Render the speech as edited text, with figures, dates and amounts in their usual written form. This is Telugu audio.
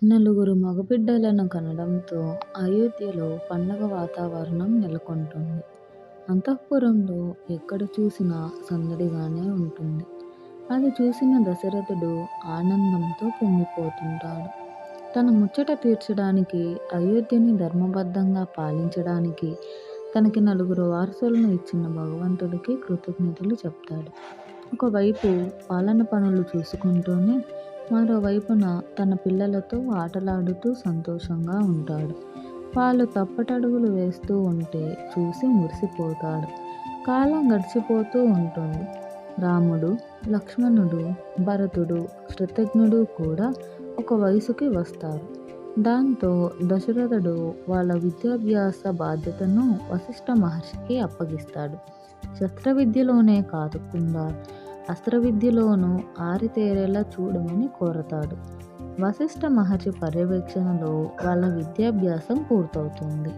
నలుగురు మగబిడ్డలను కనడంతో అయోధ్యలో పండగ వాతావరణం నెలకొంటుంది. అంతఃపురంలో ఎక్కడ చూసినా సందడిగానే ఉంటుంది. అది చూసిన దశరథుడు ఆనందంతో పొంగిపోతుంటాడు. తన ముచ్చట తీర్చడానికి, అయోధ్యని ధర్మబద్ధంగా పాలించడానికి తనకి నలుగురు వారసులను ఇచ్చిన భగవంతుడికి కృతజ్ఞతలు చెప్తాడు. ఒకవైపు పాలన పనులు చూసుకుంటూనే మరోవైపున తన పిల్లలతో ఆటలాడుతూ సంతోషంగా ఉంటాడు. వాళ్ళు తప్పటడుగులు వేస్తూ ఉంటే చూసి మురిసిపోతాడు. కాలం గడిచిపోతూ ఉంటుంది. రాముడు, లక్ష్మణుడు, భరతుడు, శత్రుఘ్నుడు కూడా ఒక వయసుకి వస్తారు. దాంతో దశరథుడు వాళ్ళ విద్యాభ్యాస బాధ్యతను వశిష్ఠ మహర్షికి అప్పగిస్తాడు. శస్త్రవిద్యలోనే కాకుండా అస్త్రవిద్యలోనూ ఆరితేరేలా చూడమని కోరతాడు. వశిష్ఠ మహర్షి పర్యవేక్షణలో వాళ్ళ విద్యాభ్యాసం పూర్తవుతుంది.